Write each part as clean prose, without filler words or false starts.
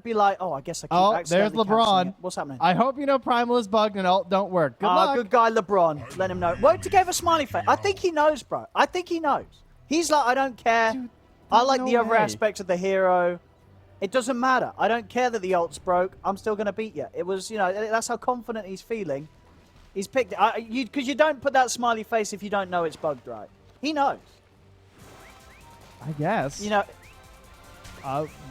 be like, oh, I guess I keep there's accidentally LeBron. cancelling it. What's happening? I hope you know Primal is bugged and alt don't work. Good luck. Good guy, LeBron. Let him know. Won't you give a smiley face? I think he knows, bro. I think he knows. He's like, I don't care. Dude, I like no the other way. aspects of the hero. It doesn't matter. I don't care that the ult's broke. I'm still going to beat you. It was, that's how confident he's feeling. He's picked it. Because you don't put that smiley face if you don't know it's bugged, right? He knows. I guess.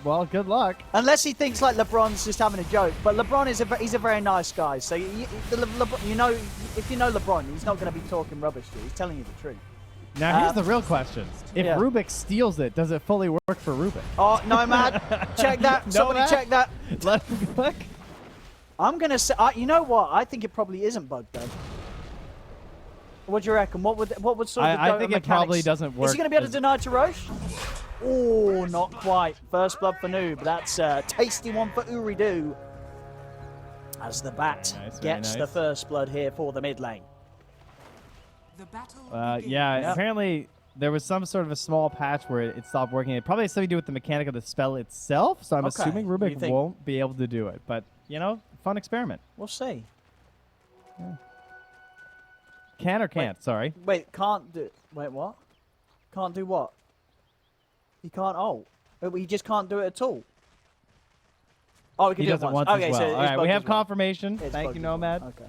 Well, good luck. Unless he thinks like LeBron's just having a joke. But LeBron he's a very nice guy. So if you know LeBron, he's not going to be talking rubbish to you. He's telling you the truth. Now here's the real question: if Rubik steals it, does it fully work for Rubik? Oh, Nomad, check that. Somebody check that. Let him click. I'm gonna say, you know what? I think it probably isn't bugged though. What do you reckon? What would sort of I think it probably doesn't work. Is he gonna be able to deny to Roche? Oh, not quite. First blood for Noob. That's a tasty one for Ooredoo. As the bat gets the first blood here for the mid lane. Apparently there was some sort of a small patch where it stopped working. It probably has something to do with the mechanic of the spell itself, so I'm assuming Rubik won't be able to do it. But, fun experiment. We'll see. Yeah. Can or can't, sorry. Wait, can't do... Wait, what? Can't do what? He can't ult. He just can't do it at all. Oh, we can do it once. Okay, so all right, we have confirmation. Thank you, Nomad. Okay.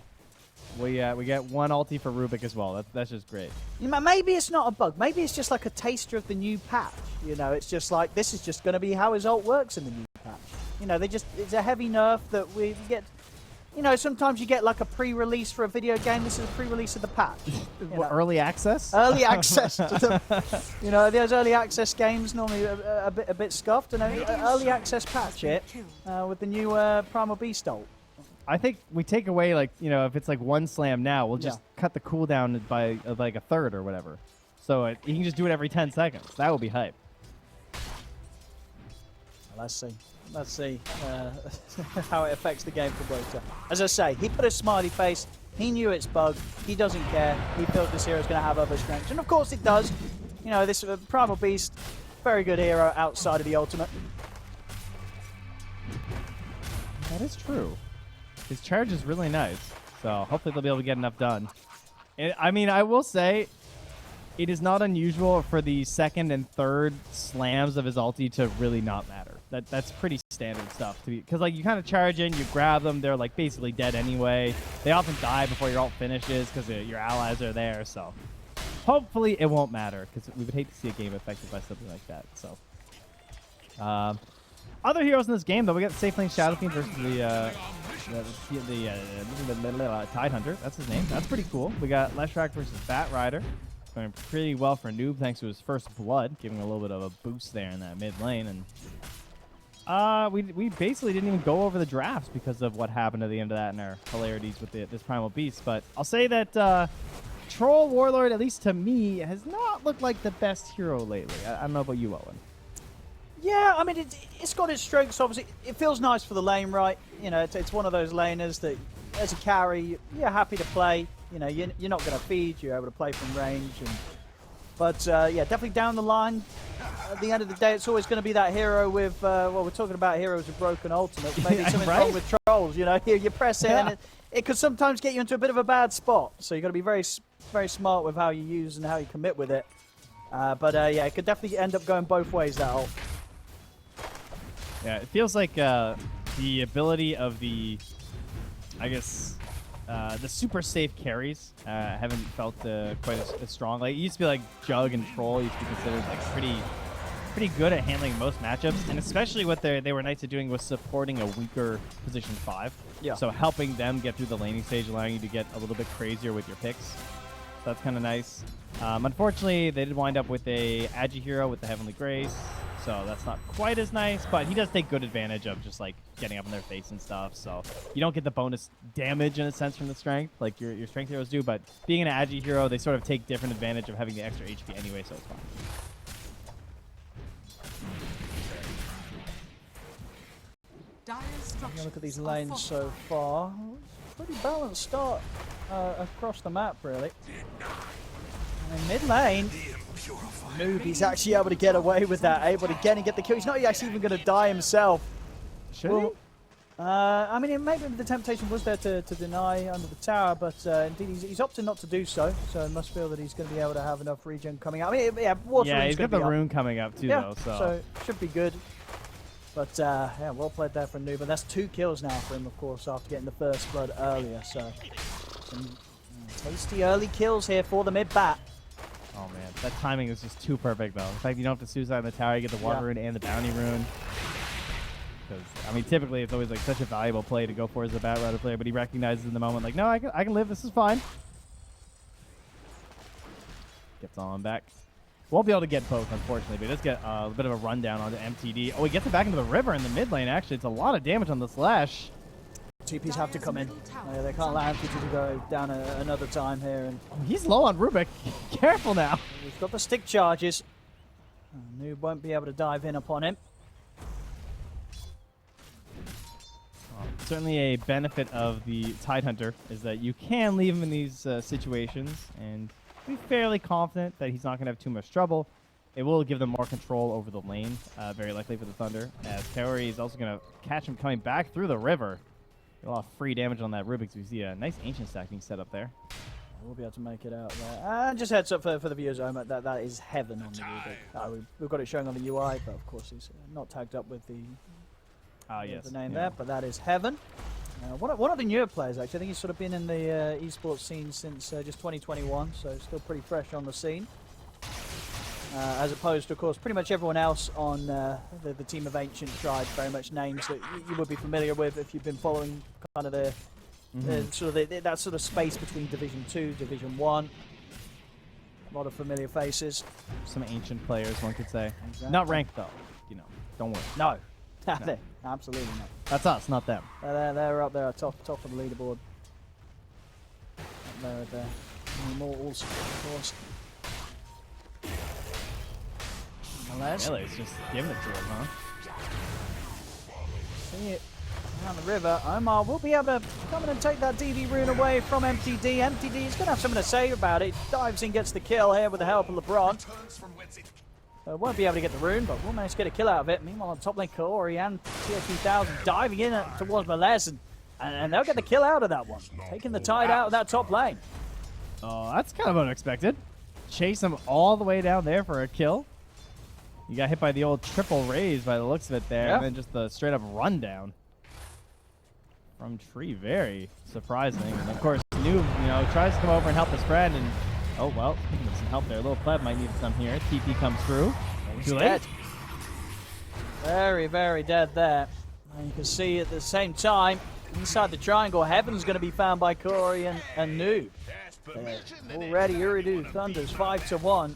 We get one ulti for Rubik as well. That's just great. Maybe it's not a bug. Maybe it's just like a taster of the new patch. It's just like this is just going to be how his ult works in the new patch. It's a heavy nerf that we get. Sometimes you get like a pre-release for a video game. This is a pre-release of the patch. Early access? Early access. To the, those early access games normally a bit scuffed. And early access patch it with the new Primal Beast ult. I think we take away, if it's like one slam now, we'll just cut the cooldown by like a third or whatever. So you can just do it every 10 seconds. That would be hype. Let's see how it affects the game for Broker. As I say, he put a smiley face. He knew it's bugged. He doesn't care. He feels this hero's going to have other strengths. And of course it does. This Primal Beast, very good hero outside of the ultimate. That is true. His charge is really nice, so hopefully they'll be able to get enough done. I will say, it is not unusual for the second and third slams of his ulti to really not matter. That's pretty standard stuff. Because you kind of charge in, you grab them, they're basically dead anyway. They often die before your ult finishes because your allies are there. So hopefully it won't matter because we would hate to see a game affected by something like that. So. Other heroes in this game, though, we got Safe Lane Shadow Fiend versus the Tide Hunter. That's his name. That's pretty cool. We got Leshrac versus Bat Rider. Going pretty well for Noob thanks to his first blood, giving a little bit of a boost there in that mid lane. And we basically didn't even go over the drafts because of what happened at the end of that and our hilarities with this Primal Beast. But I'll say that Troll Warlord, at least to me, has not looked like the best hero lately. I don't know about you, Owen. Yeah, it's got its strengths, obviously. It feels nice for the lane, right? It's one of those laners that, as a carry, you're happy to play. You're not going to feed. You're able to play from range. But definitely down the line, at the end of the day, it's always going to be that hero with, we're talking about heroes with broken ultimates. Maybe something wrong with trolls, you press it and it could sometimes get you into a bit of a bad spot. So you've got to be very, very smart with how you use and how you commit with it. It could definitely end up going both ways, that ult. Yeah, it feels like the ability of the super safe carries haven't felt quite as strong. It used to be Jug and Troll used to be considered pretty good at handling most matchups, and especially what they were nice at doing was supporting a weaker position 5. Yeah. So helping them get through the laning stage, allowing you to get a little bit crazier with your picks. So that's kind of nice. Unfortunately, they did wind up with a Agi hero with the Heavenly Grace. So that's not quite as nice, but he does take good advantage of just getting up in their face and stuff. So you don't get the bonus damage in a sense from the strength like your strength heroes do, but being an Agi hero, they sort of take different advantage of having the extra HP anyway, so it's fine. Look at these lanes so far. Pretty balanced start across the map, really. And mid lane, Noob, he's actually able to get away with that, able to get the kill. He's not actually even going to die himself. Should Well, I mean, maybe the temptation was there to deny under the tower, but indeed he's opted not to do so. So I must feel that he's going to be able to have enough regen coming out. I mean, yeah, water yeah, rune's he's got gonna the be rune coming up too, yeah, though. So. should be good. But yeah, well played there for Noob. But that's 2 kills now for him, of course, after getting the first blood earlier. So some tasty early kills here for the mid bat. Oh man, that timing is just too perfect though. In fact, you don't have to suicide in the tower, you get the water rune and the bounty rune. Because I mean, typically it's always like such a valuable play to go for as a bat rider player, but he recognizes in the moment like, no, I can live. This is fine. Gets on back. Won't be able to get both, unfortunately, but he does get a bit of a rundown onto MTD. Oh, he gets it back into the river in the mid lane. Actually, it's a lot of damage on the slash. TPs have to come in. They can't allow him to go down another time here. And Oh, he's low on Rubik. Careful now. he's got the stick charges. Noob won't be able to dive in upon him. Certainly a benefit of the Tidehunter is that you can leave him in these situations and be fairly confident that he's not going to have too much trouble. It will give them more control over the lane, very likely for the Thunder, as Kaori is also going to catch him coming back through the river. Get a lot of free damage on that Rubik, so we see a nice Ancient Stack being set up there. We'll be able to make it out there. And just heads up for the viewers at home, that is heaven on the Rubik. We've got it showing on the UI, but of course he's not tagged up with the name there, but that is heaven. One of the newer players, actually. I think he's sort of been in the esports scene since just 2021, so still pretty fresh on the scene. As opposed to, of course, pretty much everyone else on the team of Ancient Tribes, very much names that you would be familiar with if you've been following kind of that sort of space between Division 2, Division 1. A lot of familiar faces. Some ancient players, one could say. Exactly. Not ranked, though. You know, don't worry. No. No. Absolutely not. That's us, not them. They're up there, top of the leaderboard. Up there at the Immortals, of course. Melee's just giving it to him, huh? See it down the river. Omar will be able to come in and take that DD rune away from MTD. MTD is going to have something to say about it. Dives in, gets the kill here with the help of LeBron. Won't be able to get the rune, but will manage to get a kill out of it. Meanwhile, on top lane, Kaori and TF2000 diving in towards Melee's, and they'll get the kill out of that one. Taking the Tide out of that top lane. Oh, that's kind of unexpected. Chase him all the way down there for a kill. You got hit by the old triple raise by the looks of it there, and then just the straight up rundown from Tree. Very surprising. And of course, Noob, tries to come over and help his friend, and oh well, speaking of some help there, little Pleb might need some here. TP comes through. Too late. Very, very dead there. And you can see at the same time, inside the triangle, Heaven's going to be found by Kaori and Noob. Already, Ooredoo Thunders 5-1.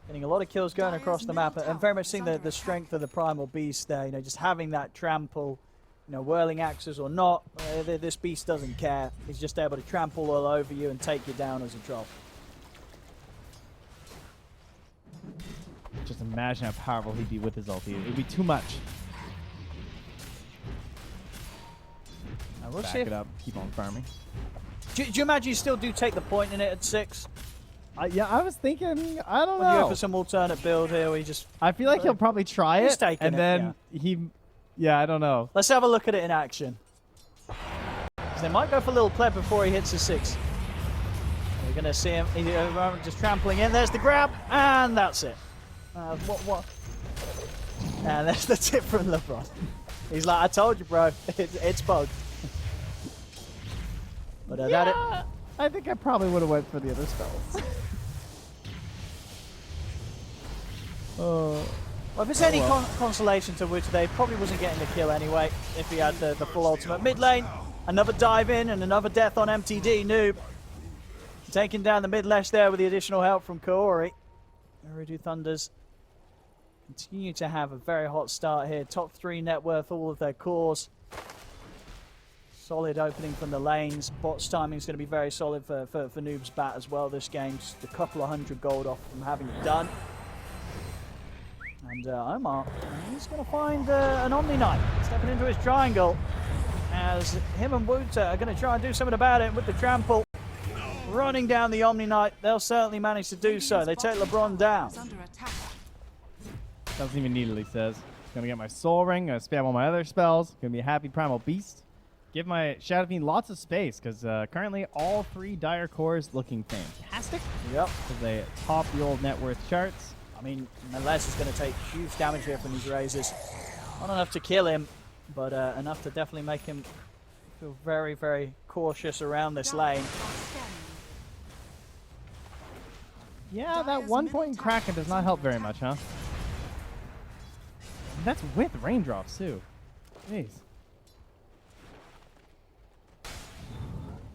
Getting a lot of kills going across the map, and very much seeing the strength of the Primal Beast there. Just having that trample, whirling axes or not, this beast doesn't care. He's just able to trample all over you and take you down as a troll. Just imagine how powerful he'd be with his ulti. It would be too much. We'll Back see it up. Keep on farming. Do you imagine you still do take the point in it at 6? Yeah, I was thinking, I don't When you go know. for some alternate build here where you just... I feel like he'll probably try He's it, taking and it, then I don't know. Let's have a look at it in action. 'Cause they might go for little Pleb before he hits his 6. We're going to see him just trampling in. There's the grab, and that's it. What? And that's the tip from LeBron. He's like, I told you, bro. It's bugged. But I think I probably would have went for the other spells. Well, if it's any consolation to which they probably wasn't getting the kill anyway, if he had the full ultimate. Mid lane, another dive in and another death on MTD. Noob taking down the mid lash there with the additional help from Kaori. Ooredoo Thunders continue to have a very hot start here. Top 3 net worth, all of their cores. Solid opening from the lanes. Bot's timing is going to be very solid for Noob's bat as well this game. Just a couple of 100 gold off from having it done. And Omar, he's going to find an Omni Knight stepping into his triangle as him and Wuta are going to try and do something about it with the trample. Running down the Omni Knight, they'll certainly manage to do so. They take LeBron down. Doesn't even need it, he says. Gonna get my Soul Ring, gonna spam all my other spells, gonna be a happy Primal Beast. Give my Shadow Fiend lots of space, because currently all 3 Dire Cores looking fantastic. Yep. Because they top the old net worth charts. I mean, Melez is going to take huge damage here from these razors. Not enough to kill him, but enough to definitely make him feel very, very cautious around this lane. Yeah, that 1 point Kraken does not help very much, huh? And that's with raindrops, too. Jeez.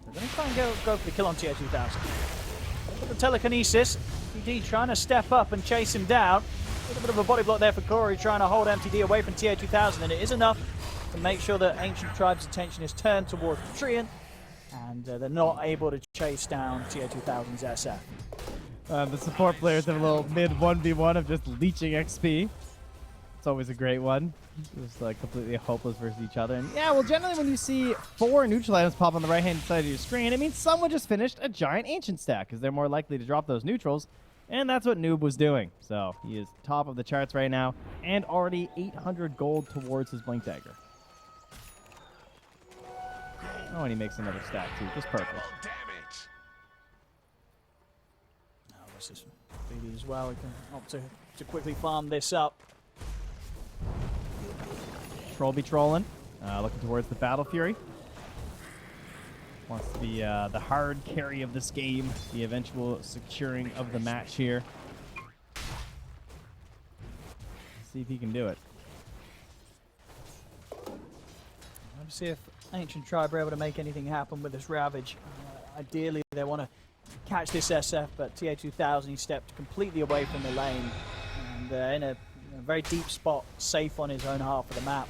They're going to try and go for the kill on TO2000. With the telekinesis, MTD trying to step up and chase him down. A little bit of a body block there for Corey, trying to hold MTD away from TO2000, and it is enough to make sure that Ancient Tribe's attention is turned towards Trian, and they're not able to chase down TO2000's SF. The support players have a little mid 1v1 of just leeching XP. It's always a great one. Just like completely hopeless versus each other. And yeah, well, generally when you see 4 neutral items pop on the right-hand side of your screen, it means someone just finished a giant ancient stack, because they're more likely to drop those neutrals. And that's what Noob was doing. So he is top of the charts right now, and already 800 gold towards his Blink Dagger. Oh, and he makes another stack too. Just perfect. Oh, this is BB as well. We can opt to quickly farm this up. Troll be trolling. Looking towards the Battle Fury. Wants to be the hard carry of this game. The eventual securing of the match here. See if he can do it. Let's see if Ancient Tribe are able to make anything happen with this Ravage. Ideally, they want to catch this SF, but TA2000, he stepped completely away from the lane and in a very deep spot, safe on his own half of the map.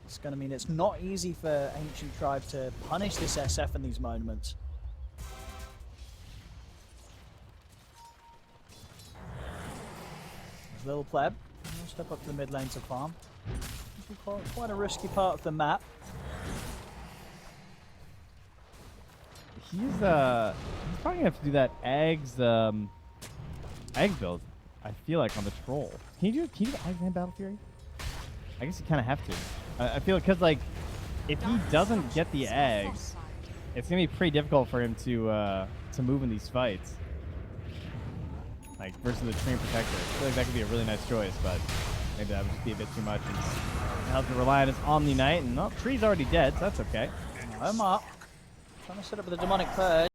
It's going to mean it's not easy for Ancient Tribe to punish this SF in these moments. Little Pleb, we'll step up to the mid lane to farm. Quite a risky part of the map. He's probably gonna have to do that eggs egg build. I feel like on the troll. Can you do eggs and Battle Fury? I guess you kind of have to. I feel because like if he doesn't get the eggs, it's gonna be pretty difficult for him to move in these fights. Like versus the Treant Protector. I feel like that could be a really nice choice, but maybe that would just be a bit too much. He'll have to rely on his Omni Knight, and well, Tree's already dead, so that's okay. Omar trying to set up with a Demonic Purge.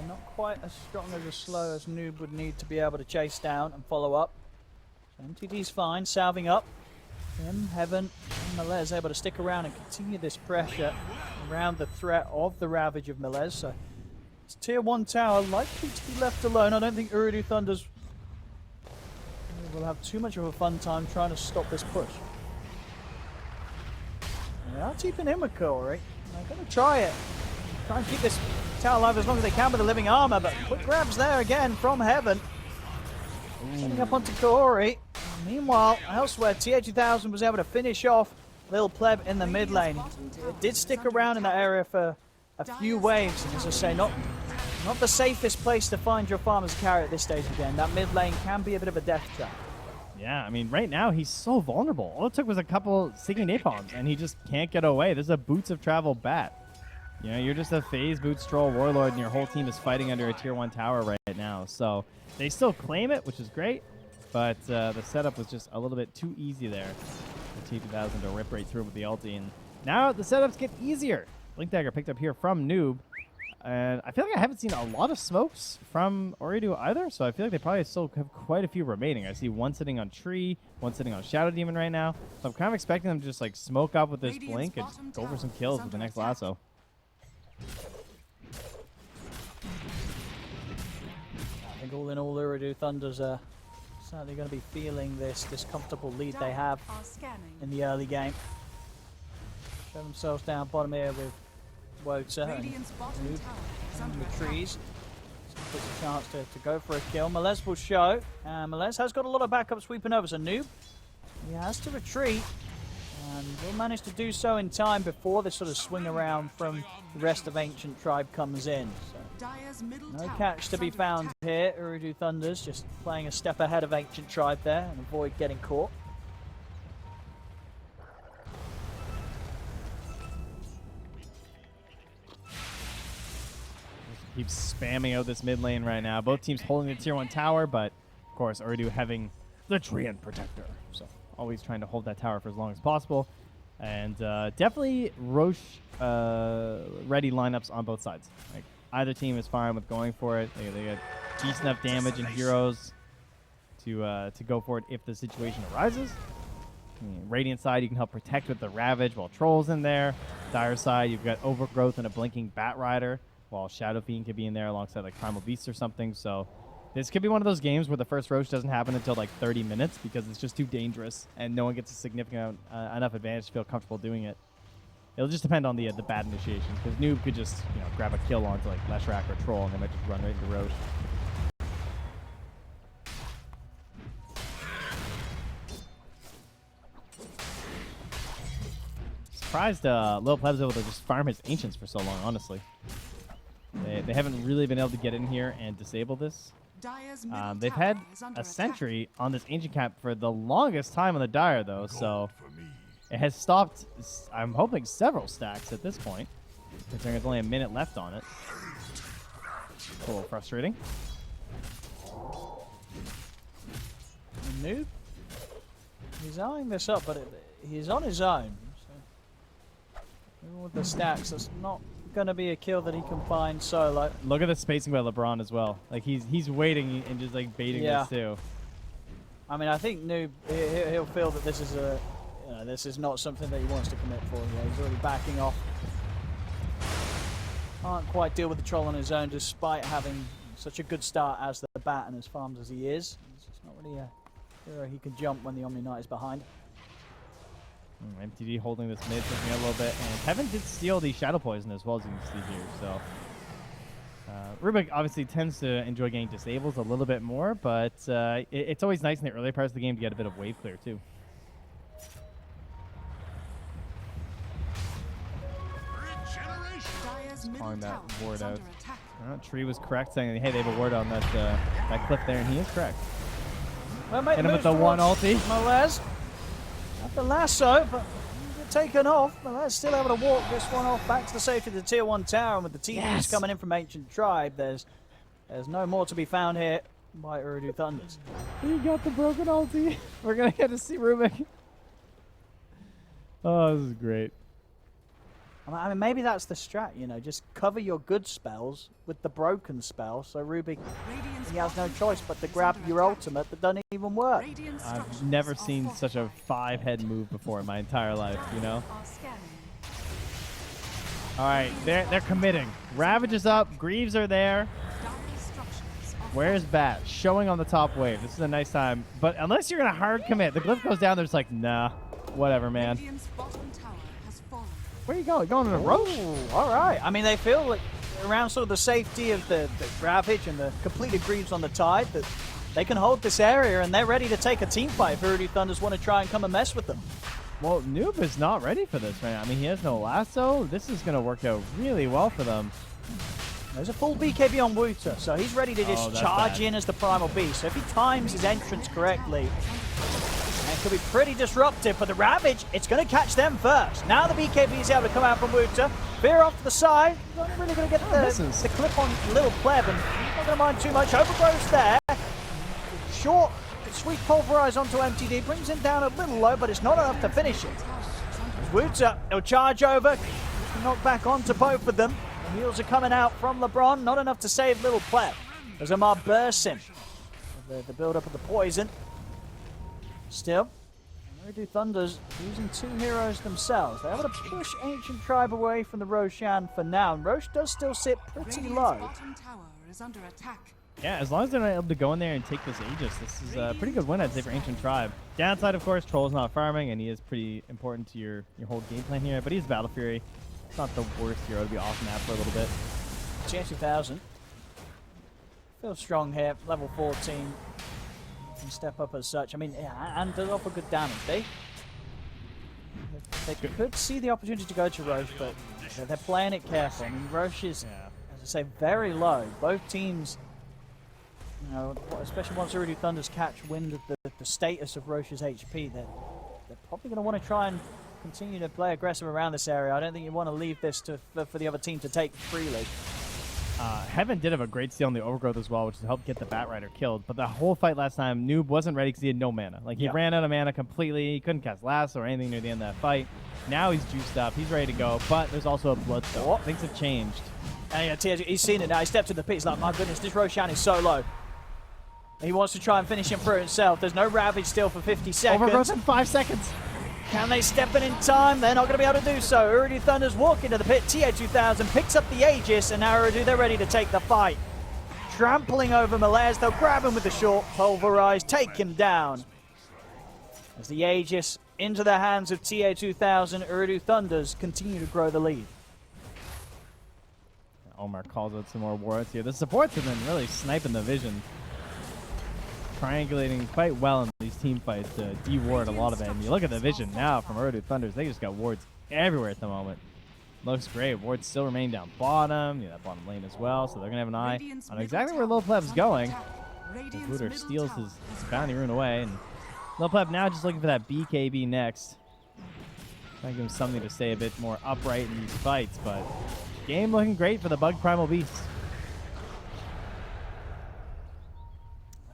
Not quite as strong as slow as Noob would need to be able to chase down and follow up. So MTD's fine, salving up. Him, Heaven, and Melez able to stick around and continue this pressure around the threat of the Ravage of Melez. So it's tier 1 tower likely to be left alone. I don't think Ooredoo Thunders will have too much of a fun time trying to stop this push. They are keeping in with Corey. They're going to try it. Try and keep this tower alive as long as they can with the living armor, but quick grabs there again from Heaven. Setting up onto Corey. Meanwhile, elsewhere, TA2000 was able to finish off Lil Pleb in the mid lane. It did stick around in that area for a few waves, and as I say, not the safest place to find your farmer's carry at this stage again. That mid lane can be a bit of a death trap. Yeah, I mean, right now he's so vulnerable. All it took was a couple Singing Napalms, and he just can't get away. This is a Boots of Travel bat. You know, you're just a phase Boots Troll Warlord, and your whole team is fighting under a tier 1 tower right now. So they still claim it, which is great, but the setup was just a little bit too easy there for T2000 to rip right through with the ulti. And now the setups get easier. Blink Dagger picked up here from Noob. And I feel like I haven't seen a lot of smokes from Ooredoo either, so I feel like they probably still have quite a few remaining. I see one sitting on Tree, one sitting on Shadow Demon right now. So I'm kind of expecting them to just like smoke up with this Blink and go for some kills with the next lasso. I think all in all, Ooredoo Thunders are certainly going to be feeling this comfortable lead they have in the early game. Show themselves down bottom here with Wota and Noob and the trees. Gives a chance to go for a kill. Melez will show. Melez has got a lot of backup sweeping over, so Noob, he has to retreat. And will manage to do so in time before this sort of swing around from the rest of Ancient Tribe comes in. So no catch to be found here. Ooredoo Thunders just playing a step ahead of Ancient Tribe there and avoid getting caught. keeps spamming out this mid lane right now. Both teams holding the tier 1 tower, but of course, Ooredoo having the Treant Protector. So always trying to hold that tower for as long as possible. And definitely Roche ready lineups on both sides. Like either team is fine with going for it. They get decent enough damage and heroes to go for it if the situation arises. Radiant side, you can help protect with the Ravage while Troll's in there. Dire side, you've got Overgrowth and a Blinking Bat Rider, while Shadow Fiend could be in there alongside like Primal Beast or something. So this could be one of those games where the first Roche doesn't happen until like 30 minutes because it's just too dangerous and no one gets a significant enough advantage to feel comfortable doing it. It'll just depend on the bad initiation, because Noob could just grab a kill onto like Leshrac or Troll and they might just run right into Roche. Surprised Lil Pleb's able to just farm his Ancients for so long, honestly. They haven't really been able to get in here and disable this. They've had a sentry on this Ancient Cap for the longest time on the Dire, though, so it has stopped, I'm hoping, several stacks at this point, considering there's only a minute left on it. A little frustrating. Noob, he's eyeing this up, but he's on his own. Even with the stacks, that's not going to be a kill that he can find solo. Look at the spacing by LeBron as well. Like he's waiting and just like baiting this too. I mean, I think Noob he'll feel that this is this is not something that he wants to commit for. Yeah, he's already backing off. Can't quite deal with the troll on his own, despite having such a good start as the bat and as farmed as he is. He's just not really a hero he can jump when the Omni Knight is behind. MTD holding this mid, pushing out a little bit, and Heaven did steal the Shadow Poison as well, as you can see here. So Rubik obviously tends to enjoy getting disables a little bit more, but it's always nice in the early parts of the game to get a bit of wave clear too. Calling that ward out. Tree was correct, saying, hey, they have a ward on that cliff there, and he is correct. Well, hit him with the one ulti. Melez. At the lasso, but taken off. Melez still able to walk this one off back to the safety of the tier 1 tower, and with the TPs coming in from Ancient Tribe, there's no more to be found here by Ooredoo Thunders. He got the broken ulti. We're going to get to see Rubik. Oh, this is great. I mean, maybe that's the strat, just cover your good spells with the broken spell, so Rubik, he has no choice but to grab your ultimate that doesn't even work. I've never seen such a 5-head move before in my entire life, Alright, they're committing. Ravage is up, Greaves are there. Where's Bat? Showing on the top wave. This is a nice time. But unless you're going to hard commit, the glyph goes down, they're just like, nah, whatever, man. Where are you going? Going in a Roche? All right. I mean, they feel like around sort of the safety of the Ravage and the completed Greaves on the Tide that they can hold this area and they're ready to take a team fight if Ooredoo Thunders want to try and come and mess with them. Well, Noob is not ready for this right now. I mean, he has no lasso. This is going to work out really well for them. There's a full BKB on Wooter, so he's ready to just charge in as the Primal Beast. So if he times his entrance correctly, it could be pretty disruptive, but the Ravage, it's going to catch them first. Now the BKB is able to come out from Wooter. Veer off to the side. Not really going to get the clip on Little Pleb, and he's not going to mind too much. Overgrowth's there. Short, sweet pulverize onto MTD. Brings him down a little low, but it's not enough to finish it. Wooter, he'll charge over. Knock back onto both of them. The heals are coming out from LeBron. Not enough to save Little Pleb. As Amar bursts him. The build-up of the poison. Still, Ooredoo Thunders using 2 heroes themselves. They're able to push Ancient Tribe away from the Roshan for now. And Roche does still sit pretty low. Yeah, as long as they're not able to go in there and take this Aegis, this is a pretty good win, I'd say, for Ancient Tribe. Downside, of course, Troll's not farming, and he is pretty important to your whole game plan here. But he's Battle Fury. It's not the worst hero to be off map for a little bit. Chance 2000. Feels strong here, level 14. Can step up as such. I mean, and does offer good damage. They could see the opportunity to go to Roche, but they're playing it careful. I mean, Roche is, as I say, very low. Both teams, especially once Ooredoo Thunders catch wind of the status of Roche's HP, they're probably going to want to try and continue to play aggressive around this area. I don't think you want to leave this for the other team to take freely. Heaven did have a great steal on the overgrowth as well, which helped get the Batrider killed. But the whole fight last time, Noob wasn't ready because he had no mana. Like, he ran out of mana completely. He couldn't cast Lasso or anything near the end of that fight. Now he's juiced up. He's ready to go. But there's also a Bloodstone. Things have changed. And yeah, he's seen it now. He stepped to the pit. He's like, my goodness, this Roshan is so low. He wants to try and finish him through himself. There's no Ravage still for 50 seconds. Overgrowth in 5 seconds. Can they step in time? They're not going to be able to do so. Ooredoo Thunders walk into the pit. TA2000 picks up the Aegis, and now Ooredoo, they're ready to take the fight. Trampling over Melez. They'll grab him with the short pulverize, take him down. As the Aegis into the hands of TA2000, Ooredoo Thunders continue to grow the lead. Omar calls out some more wards here. The supports have been really sniping the vision. Triangulating quite well in these team fights to de-ward a lot of it. And you look at the vision now from Ooredoo Thunders, they just got wards everywhere at the moment. Looks great. Wards still remain down bottom, that bottom lane as well, so they're going to have an eye on exactly where Lopleb's going. Hooter steals his bounty rune away, and Lopleb now just looking for that BKB next. Trying to give him something to stay a bit more upright in these fights, but game looking great for the Bug Primal Beast.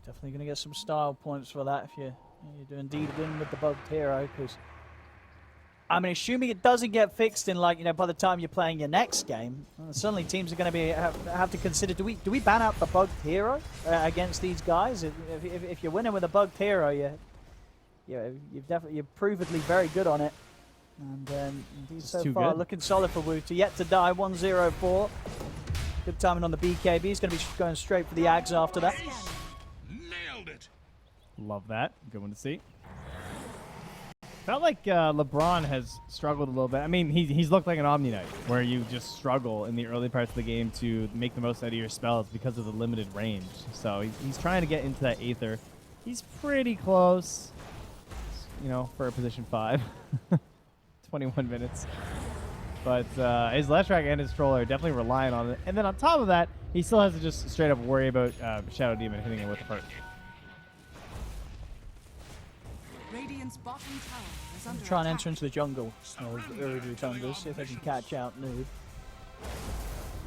Definitely going to get some style points for that if you do indeed win with the bugged hero, because I mean, assuming it doesn't get fixed in, like, by the time you're playing your next game, suddenly teams are going to have to consider, do we ban out the bugged hero against these guys? If you're winning with a bugged hero, you're provedly very good on it. And indeed, so far good. Looking solid for Wu. To yet to die, 104. Good timing on the BKB. He's going to be going straight for the Ags after that. Love that. Good one to see. Felt like LeBron has struggled a little bit. I mean, he's looked like an Omni Knight, where you just struggle in the early parts of the game to make the most out of your spells because of the limited range. So he's trying to get into that Aether. He's pretty close, for a position 5. 21 minutes. But his Leshrac and his Troll are definitely relying on it. And then on top of that, he still has to just straight up worry about Shadow Demon hitting him with the perk. Radiant's bottom tower is under Try and attack. enter into the jungle of Ooredoo Thunders, see if they can catch out Noob.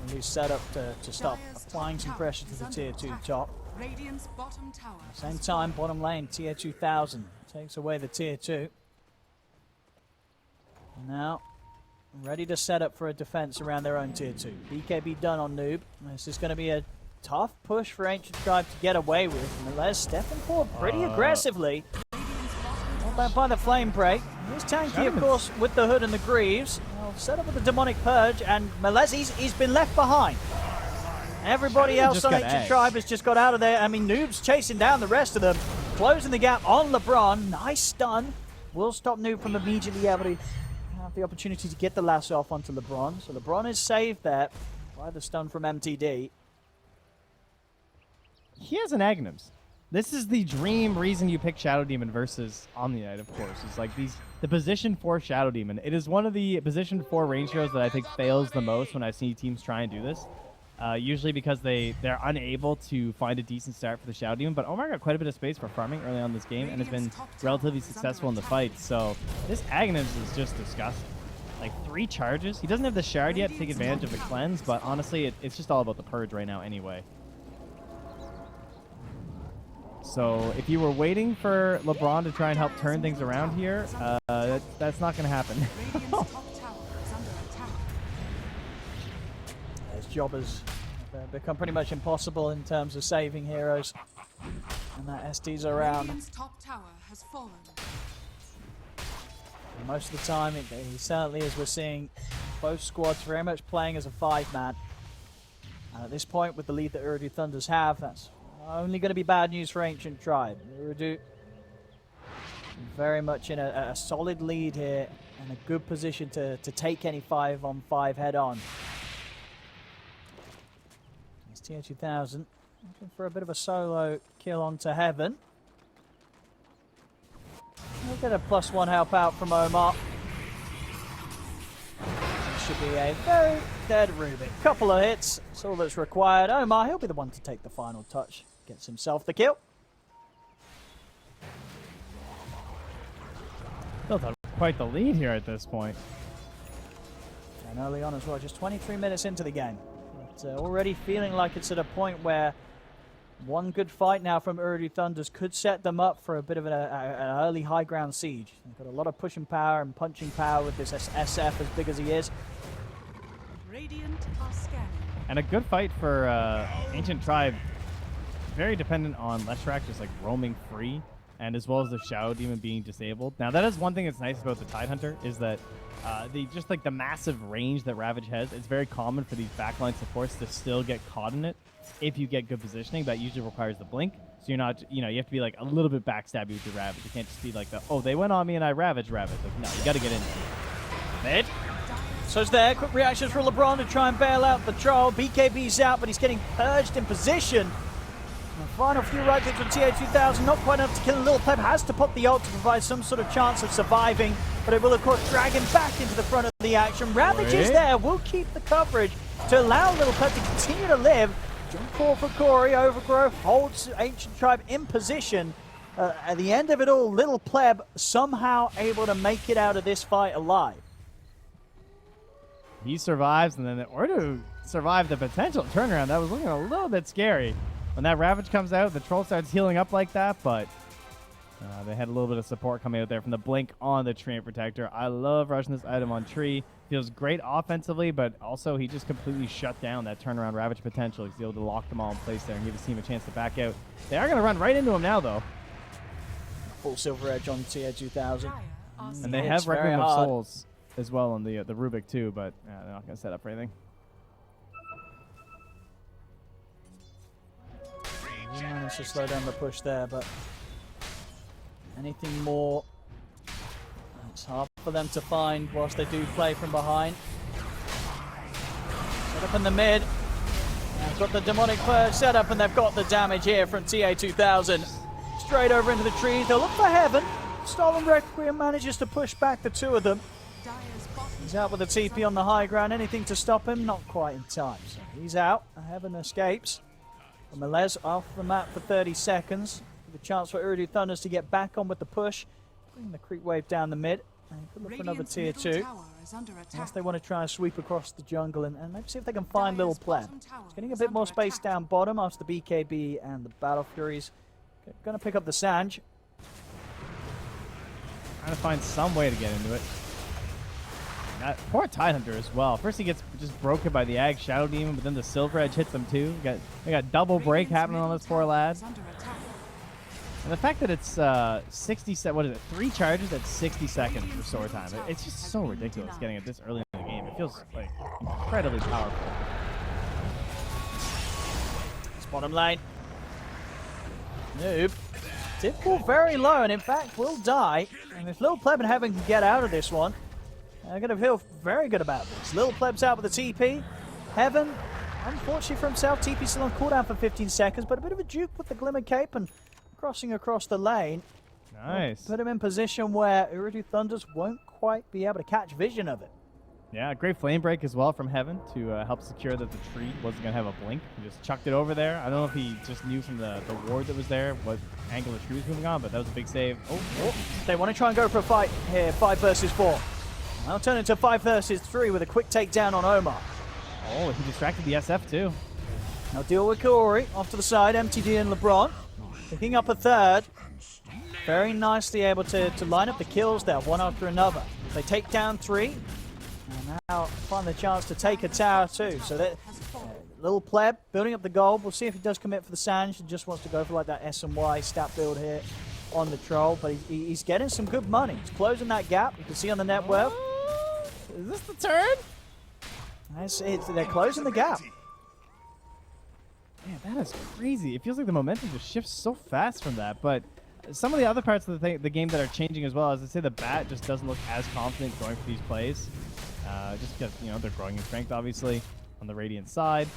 And he's set up to start applying some pressure to the tier 2 top. Radiant's bottom tower. Same time, bottom lane, tier 2000 takes away the tier 2. Now, ready to set up for a defense around their own tier 2. BKB done on Noob. This is going to be a tough push for Ancient Tribe to get away with. Melez stepping forward pretty aggressively. Not bad by the Flame Break. Here's Tanky, of course, with the Hood and the Greaves. Well, set up with the Demonic Purge, and Melez, he's been left behind. Everybody else on Ancient Tribe has just got out of there. I mean, Noob's chasing down the rest of them. Closing the gap on LeBron. Nice stun. Will stop Noob from immediately able to have the opportunity to get the lasso off onto LeBron. So LeBron is saved there by the stun from MTD. He has an Agnums. This is the dream reason you pick Shadow Demon versus Omni Knight, of course. It's like the position 4 Shadow Demon. It is one of the position 4 range heroes that I think fails the most when I see teams try and do this. Usually because they're unable to find a decent start for the Shadow Demon. But Omar got quite a bit of space for farming early on in this game and has been relatively successful in the fight. So this Agnums is just disgusting. Like 3 charges. He doesn't have the shard yet to take advantage of the cleanse, but honestly, it's just all about the purge right now anyway. So if you were waiting for LeBron to try and help turn things around here, that's not going to happen. His job has become pretty much impossible in terms of saving heroes. And that SD's around. Radiant's top tower has fallen. And most of the time, he certainly is. We're seeing both squads very much playing as a 5-man. And at this point, with the lead that Ooredoo Thunders have, that's only going to be bad news for Ancient Tribe. Ooredoo very much in a solid lead here and a good position to take any 5-on-5 head-on. It's tier 2000 looking for a bit of a solo kill onto Heaven. We'll get a +1 help out from Omar. Should be a very dead Rubik. Couple of hits, that's all that's required. Omar, he'll be the one to take the final touch. Gets himself the kill. Built up quite the lead here at this point. And early on as well, just 23 minutes into the game. already feeling like it's at a point where one good fight now from Ooredoo Thunders could set them up for a bit of an early high ground siege. They've got a lot of pushing power and punching power with this SF as big as he is. Radiant are scanning. And a good fight for Ancient Tribe. Very dependent on Leshrac just like roaming free, and as well as the Shadow Demon being disabled. Now that is one thing that's nice about the Tidehunter is that just like the massive range that Ravage has, it's very common for these backline supports to still get caught in it if you get good positioning. That usually requires the blink, so you're not, you have to be like a little bit backstabby with your Ravage. You can't just be like oh, they went on me and I Ravage. Like, no, you got to get in there. Mid. So it's there. Quick reactions from LeBron to try and bail out the troll. BKB's out, but he's getting purged in position. And the final few right clicks from TA2000, not quite enough to kill him. Little Pleb has to pop the ult to provide some sort of chance of surviving, but it will, of course, drag him back into the front of the action. Ravage is there, will keep the coverage to allow Little Pleb to continue to live. Jump call for Corey. Overgrowth holds Ancient Tribe in position. At the end of it all, Little Pleb somehow able to make it out of this fight alive. He survives, and then Ooredoo survived the potential turnaround. That was looking a little bit scary. When that Ravage comes out, the Troll starts healing up like that, but they had a little bit of support coming out there from the Blink on the Treant Protector. I love rushing this item on Tree. Feels great offensively, but also he just completely shut down that turnaround Ravage potential. He's able to lock them all in place there and give his team a chance to back out. They are going to run right into him now, though. Full Silver Edge on TA2000. And they have Requiem of Souls as well on the Rubik too, but they're not going to set up for anything. He managed to slow down the push there, but anything more, it's hard for them to find whilst they do play from behind. Set up in the mid. They've got the Demonic Purge set up, and they've got the damage here from TA2000. Straight over into the trees. They'll look for Heaven. Stolen Requiem manages to push back the two of them. He's out with the TP on the high ground. Anything to stop him? Not quite in time. So he's out. Heaven escapes. Melez off the map for 30 seconds. With a chance for Ooredoo Thunders to get back on with the push. Bring the creep wave down the mid. And could look for another tier 2. Unless they want to try and sweep across the jungle and maybe see if they can find Little Pleb. He's getting a bit more space down bottom after the BKB and the Battle Furies. Going to pick up the Sanj. Trying to find some way to get into it. Poor Tidehunter as well. First he gets just broken by the Ag Shadow Demon, but then the Silver Edge hits him too. They got double break happening on this poor lad. And the fact that it's 3 charges at 60 seconds restore time. It's just so ridiculous getting it this early in the game. It feels like incredibly powerful. It's bottom lane. Noob. Did fall very low and in fact will die. And if Little Pleb and Heaven can get out of this one, they're going to feel very good about this. Little Pleb's out with the TP. Heaven, unfortunately for himself, TP still on cooldown for 15 seconds, but a bit of a juke with the Glimmer Cape and crossing across the lane. Nice. Put him in position where Ooredoo Thunders won't quite be able to catch vision of it. Yeah, great flame break as well from Heaven to help secure that the tree wasn't going to have a blink. He just chucked it over there. I don't know if he just knew from the ward that was there what angle the tree was moving on, but that was a big save. Oh. They want to try and go for a fight here, 5 versus 4. Now turn into 5 versus 3 with a quick takedown on Omar. Oh, he distracted the SF too. Now deal with Kaori off to the side, MTD and LeBron. Picking up a third. Very nicely able to line up the kills there, one after another. They take down 3. And now find the chance to take a tower too. So that Little Pleb building up the gold. We'll see if he does commit for the Sanj. He just wants to go for like that S and Y stat build here on the troll. But he's getting some good money. He's closing that gap. You can see on the net worth. Is this the turn? They're closing the gap. Man, that is crazy. It feels like the momentum just shifts so fast from that. But some of the other parts of the game that are changing as well, as I say, the Bat just doesn't look as confident going for these plays. Just because, they're growing in strength, obviously, on the Radiant side.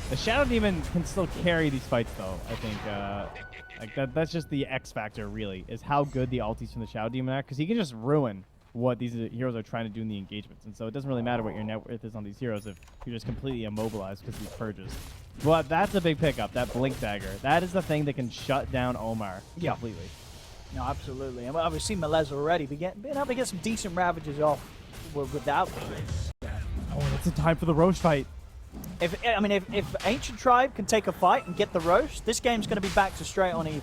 The Shadow Demon can still carry these fights, though, I think. That's just the X factor, really, is how good the ultis from the Shadow Demon are. Because he can just ruin what these heroes are trying to do in the engagements. And so it doesn't really matter what your net worth is on these heroes if you're just completely immobilized because of these purges. But that's a big pickup, that Blink Dagger. That is the thing that can shut down Omar completely. No, absolutely. And we've seen Melez already being able to get some decent Ravages off without the Blink. Oh, it's in time for the Roche fight. If Ancient Tribe can take a fight and get the roast, this game's going to be back to straight on even.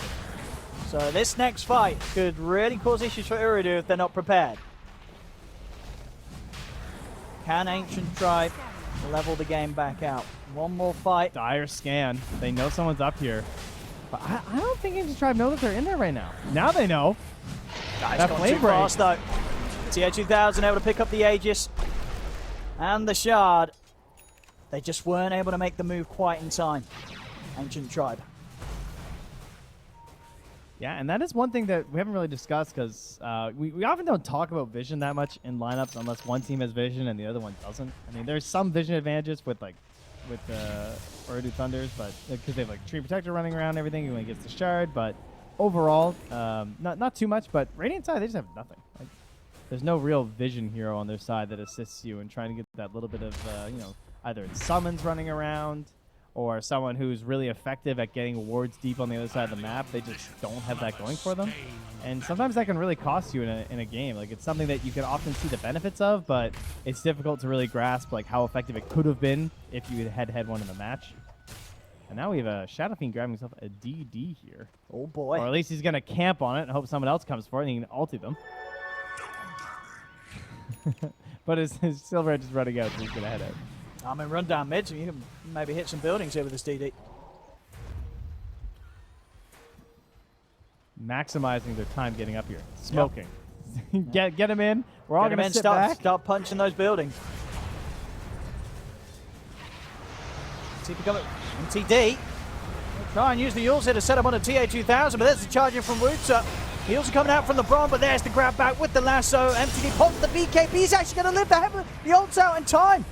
So this next fight could really cause issues for Ooredoo if they're not prepared. Can Ancient Tribe level the game back out? One more fight. Dire scan. They know someone's up here. But I don't think Ancient Tribe know that they're in there right now. Now they know. Guys, That gone flame too break. fast though. TO2000 able to pick up the Aegis and the Shard. They just weren't able to make the move quite in time. Ancient Tribe. Yeah, and that is one thing that we haven't really discussed because we often don't talk about vision that much in lineups unless one team has vision and the other one doesn't. I mean, there's some vision advantages with Ooredoo Thunders, but because they have like Tree Protector running around and everything when he gets the Shard. But overall, not too much. But Radiant side, they just have nothing. Like, there's no real vision hero on their side that assists you in trying to get that little bit of either it's summons running around or someone who's really effective at getting wards deep on the other side of the map. They just don't have that going for them. And sometimes that can really cost you in a game. Like, it's something that you can often see the benefits of, but it's difficult to really grasp like how effective it could have been if you had one in the match. And now we have a Shadow Fiend grabbing himself a DD here. Oh boy. Or at least he's going to camp on it and hope someone else comes for it and he can ulti them. But his Silver Edge is running out, so he's going to head out. I mean, run down mid, so you can maybe hit some buildings here with this DD. Maximizing their time getting up here. Smoking. Yep. get him in. We're all going to sit start, back. Start punching those buildings. See if we come MTD. Try and use the Yules here to set up on a TA2000, but there's the charger from Wootsa. Heels are coming out from the Bron, but there's the grab back with the lasso. MTD pops the BKB. He's actually going to live the ult's out in time.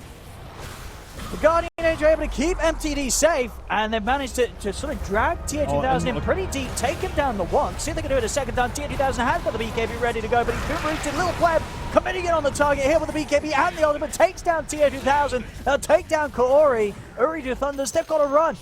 The Guardian Age are able to keep MTD safe, and they've managed to sort of drag TA2000 in pretty deep, take him down the one. See if they can do it a second time. TA2000 has got the BKB ready to go, but he's been rooted. Little Pleb committing it on the target here with the BKB and the ultimate. Takes down TA2000. They'll take down Kaori. Ooredoo Thunders, they've got to run.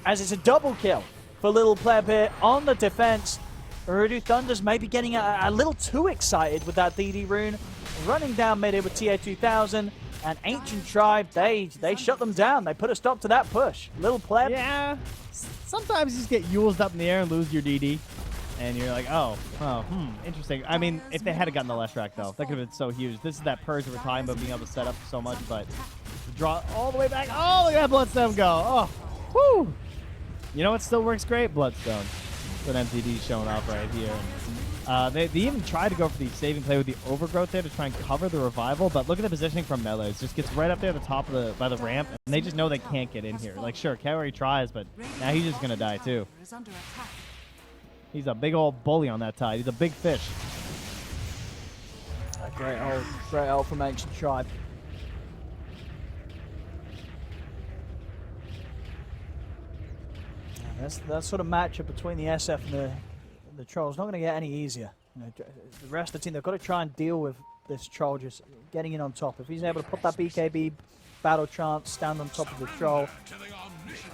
As it's a double kill for Little Pleb here on the defense. Ooredoo Thunders maybe getting a little too excited with that DD rune. Running down mid here with TA2000. And Ancient Tribe, they shut them down. They put a stop to that push. Little Pleb. Yeah. Sometimes you just get Yules up in the air and lose your DD. And you're like, interesting. I mean, if they had gotten the Leshrac, though, that could have been so huge. This is that purge that we're talking about being able to set up so much, but to draw all the way back. Oh, look at that Bloodstone go. Oh, whoo. You know what still works great? Bloodstone. But MTD showing off right here. They even tried to go for the saving play with the Overgrowth there to try and cover the revival, but look at the positioning from Melee. It just gets right up there at the top of by the ramp, and they just know they can't get in here. Like, sure, Kaori tries, but now he's just going to die too. He's a big old bully on that tide. He's a big fish. A great ult from Ancient Tribe. That sort of matchup between the SF and the Troll's not going to get any easier. You know, the rest of the team, they've got to try and deal with this Troll just getting in on top. If he's able to put that BKB battle chance, stand on top of the Troll,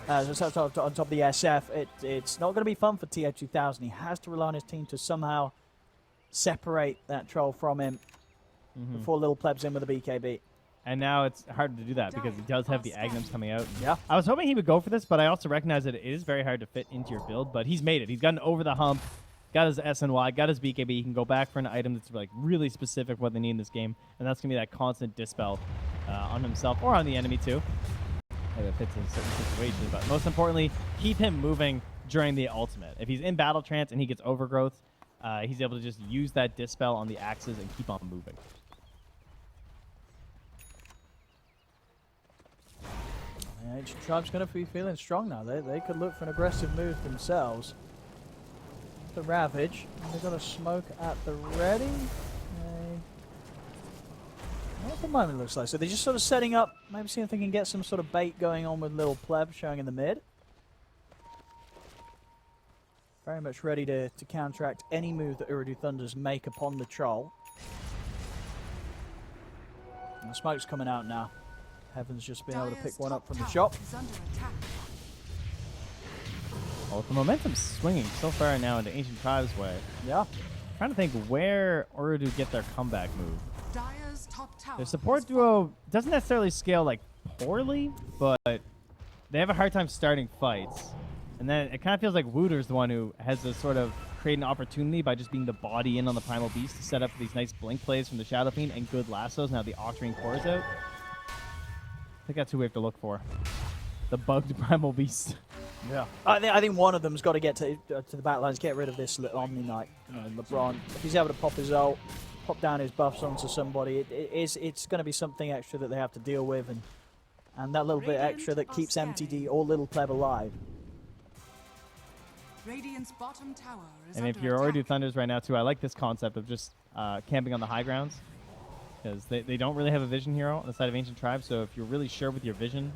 on top of the SF, it's not going to be fun for TA2000. He has to rely on his team to somehow separate that Troll from him before Little Pleb's in with the BKB. And now it's hard to do that because he does have the Agnums coming out. Yeah. I was hoping he would go for this, but I also recognize that it is very hard to fit into your build, but he's made it. He's gotten over the hump, got his SNY, got his BKB. He can go back for an item that's like really specific what they need in this game, and that's going to be that constant dispel on himself or on the enemy too. If it fits in certain situations, but most importantly, keep him moving during the ultimate. If he's in battle trance and he gets Overgrowth, he's able to just use that dispel on the axes and keep on moving. Ancient Tribe's going to be feeling strong now. They could look for an aggressive move themselves. The Ravage. They've got a smoke at the ready. What the moment looks like. So they're just sort of setting up, maybe seeing if they can get some sort of bait going on with Little Pleb showing in the mid. Very much ready to counteract any move that Ooredoo Thunders make upon the Troll. And the smoke's coming out now. Heaven's just been able to pick one up from the shop. Well, the momentum's swinging so far now into Ancient Tribe's way. Yeah. Trying to think where Ooredoo get their comeback move. Their support duo doesn't necessarily scale like poorly, but they have a hard time starting fights. And then it kind of feels like Wooter's the one who has to sort of create an opportunity by just being the body in on the Primal Beast to set up these nice blink plays from the Shadow Fiend and good lassos. Now the Octarine Core is out. I think that's who we have to look for. The bugged Primal Beast. Yeah. I think one of them's got to get to the back lines, get rid of this Omni Knight. You know, LeBron, if he's able to pop his ult, pop down his buffs onto somebody, it's going to be something extra that they have to deal with, and that little bit extra that keeps MTD or Little Pleb alive. Radiant's bottom tower is And if under you're attack. Ooredoo Thunders right now too, I like this concept of just camping on the high grounds, because they don't really have a vision hero on the side of Ancient Tribe. So if you're really sure with your vision,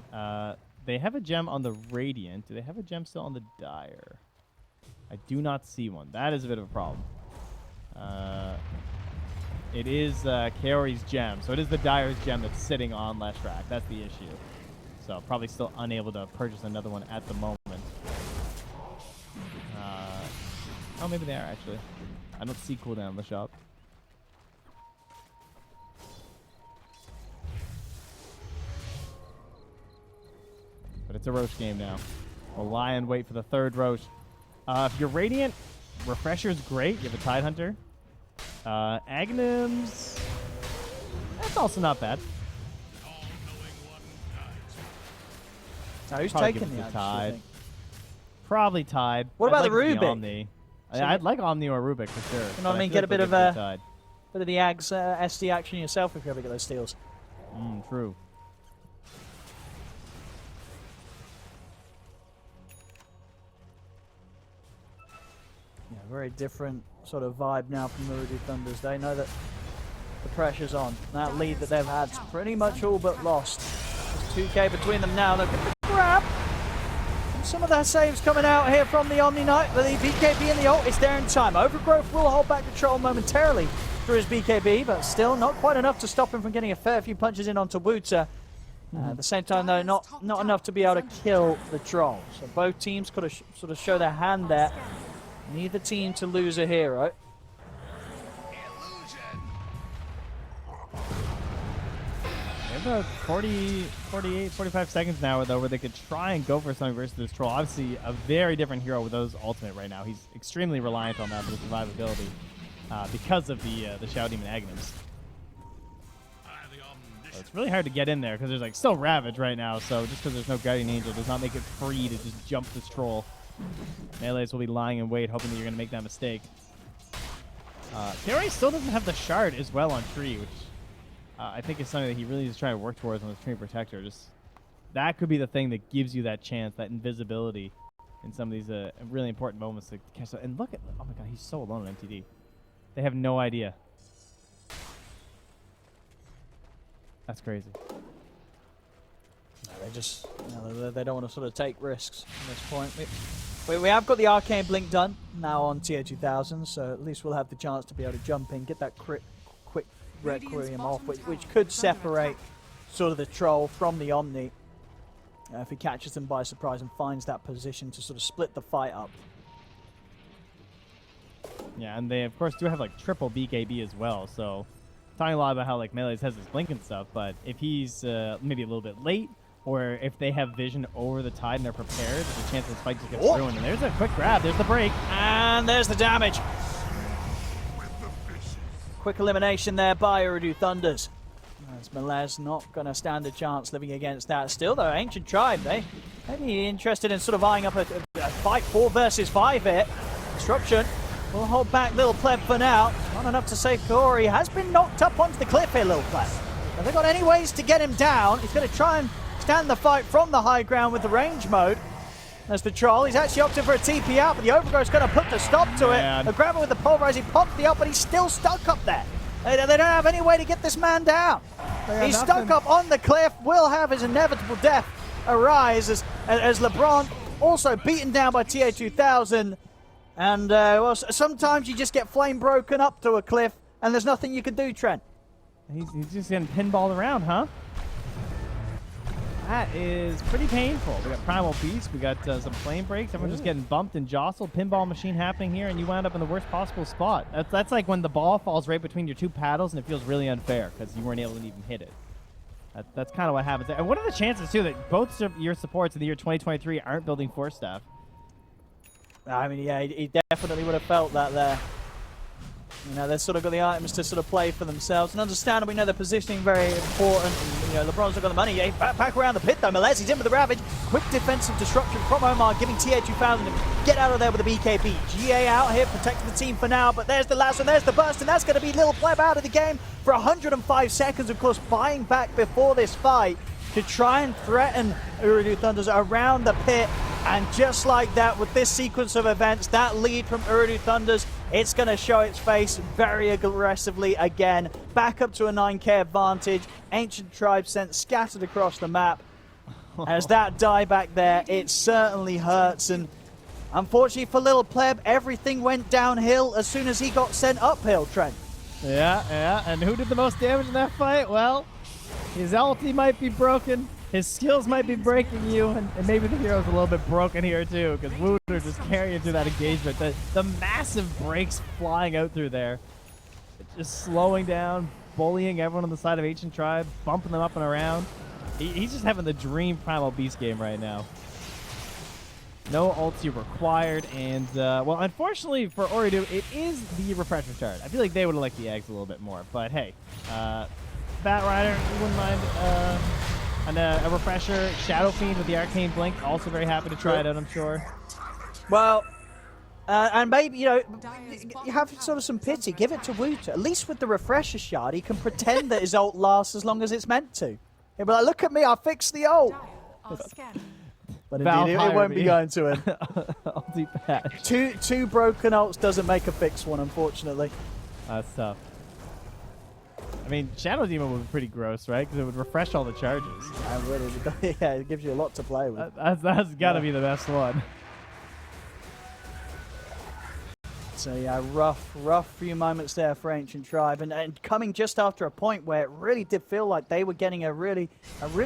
they have a gem on the Radiant. Do they have a gem still on the Dire? I do not see one. That is a bit of a problem. It is Kaori's gem, so it is the Dire's gem that's sitting on Leshrac. That's the issue. So probably still unable to purchase another one at the moment. Oh, maybe they are, actually. I don't see cooldown in the shop. But it's a Roche game now. We'll lie and wait for the third Roche. If you're Radiant, Refresher's great. You have a Tidehunter. Agnum's... that's also not bad. Now, who's Probably taking give it the to Axe, Tide. you think? Probably Tide. What I'd about like the it to be Rubik? Omni. So I'd like Omni or Rubik for sure. You know what I mean? Get a bit of the Ags SD action yourself if you ever get those steals. True. Yeah, very different sort of vibe now from the Ooredoo Thunders. They know that the pressure's on. That lead that they've had's pretty much all but lost. There's 2k between them now. Look at the grab. And some of their saves coming out here from the Omni Knight. But the BKB and the ult is there in time. Overgrowth will hold back the troll momentarily through his BKB, but still not quite enough to stop him from getting a fair few punches in onto Wooter. At the same time, though, not enough to be able to kill the troll. So both teams could have sort of show their hand there. Neither team to lose a hero. They have about 40, 48, 45 seconds now, though, where they could try and go for something versus this troll. Obviously, a very different hero with those ultimate right now. He's extremely reliant on that for the survivability because of the Shadow Demon Agnes. So it's really hard to get in there because there's like still Ravage right now. So just because there's no Guardian Angel does not make it free to just jump this troll. Melees will be lying in wait, hoping that you're going to make that mistake. Kaori still doesn't have the shard as well on Tree, which I think is something that he really is trying to work towards on his Tree Protector. Just that could be the thing that gives you that chance, that invisibility in some of these really important moments to catch. And look at, oh my god, he's so alone on MTD. They have no idea. That's crazy. They just, they don't want to sort of take risks at this point. We have got the Arcane Blink done now on tier 2000, so at least we'll have the chance to be able to jump in, get that quick Requiem off, which could separate sort of the troll from the Omni if he catches them by surprise and finds that position to sort of split the fight up. Yeah, and they of course do have like triple BKB as well, so talking a lot about how like Melees has his blink and stuff, but if he's maybe a little bit late, or if they have vision over the Tide and they're prepared, there's a chance this fight just gets ruined. And there's a quick grab, there's the break. And there's the damage. Quick elimination there by Ooredoo Thunders. As Melees not going to stand a chance living against that. Still though, Ancient Tribe, they may be interested in sort of eyeing up a fight 4 versus 5 here. Disruption will hold back Little Pleb for now. Not enough to save Kaori. Has been knocked up onto the cliff here, Little Pleb. Have they got any ways to get him down? He's going to try and stand the fight from the high ground with the range mode. There's the troll. He's actually opted for a TP out, but the Overgrowth's going to put the stop to it. The grabber with the pulverize, he popped the up, but he's still stuck up there. They don't have any way to get this man down. He's stuck up on the cliff, will have his inevitable death arise as LeBron also beaten down by TA 2000. And well, sometimes you just get flame broken up to a cliff and there's nothing you can do, Trent. He's just getting pinballed around, huh? That is pretty painful. We got Primal Beast, we got some flame breaks, everyone's just getting bumped and jostled. Pinball machine happening here, and you wound up in the worst possible spot. That's like when the ball falls right between your two paddles and it feels really unfair because you weren't able to even hit it. That's kind of what happens there. And what are the chances, too, that both your supports in the year 2023 aren't building Force Staff? I mean, yeah, he definitely would have felt that there. You know, they've sort of got the items to sort of play for themselves. And understandably, we know the positioning very important. And, you know, LeBron's not got the money. Yeah, back around the pit, though. Melez, he's in with the Ravage. Quick defensive disruption from Omar, giving TA2000 to get out of there with the BKB. GA out here, protecting the team for now. But there's the last one, there's the burst. And that's going to be Lil Pleb out of the game for 105 seconds. Of course, buying back before this fight to try and threaten Ooredoo Thunders around the pit. And just like that, with this sequence of events, that lead from Ooredoo Thunders, it's going to show its face very aggressively again. Back up to a 9k advantage. Ancient Tribe sent scattered across the map. As that die back there, it certainly hurts. And unfortunately for Little Pleb, everything went downhill as soon as he got sent uphill, Trent. Yeah. And who did the most damage in that fight? Well, his ulti might be broken. His skills might be breaking you, and maybe the hero's a little bit broken here too, because Wooter just carrying through that engagement. The massive breaks flying out through there. It's just slowing down, bullying everyone on the side of Ancient Tribe, bumping them up and around. He's just having the dream Primal Beast game right now. No ulti required, and, well, unfortunately for Ooredoo, it is the Refresher Shard. I feel like they would have liked the eggs a little bit more, but hey, Bat Rider, you wouldn't mind, and a refresher, Shadow Fiend with the Arcane Blink, also very happy to try it out, I'm sure. Well, and maybe, you know, you have sort of some pity. Give it to Wooter. At least with the refresher shard, he can pretend that his ult lasts as long as it's meant to. He'll be like, look at me, I fixed the ult. But indeed, it won't be going to him. Ulti patch. Two broken ults doesn't make a fixed one, unfortunately. That's tough. I mean, Shadow Demon would be pretty gross, right? Because it would refresh all the charges. Yeah, it gives you a lot to play with. That's got to be the best one. So yeah, rough few moments there for Ancient Tribe, and coming just after a point where it really did feel like they were getting a really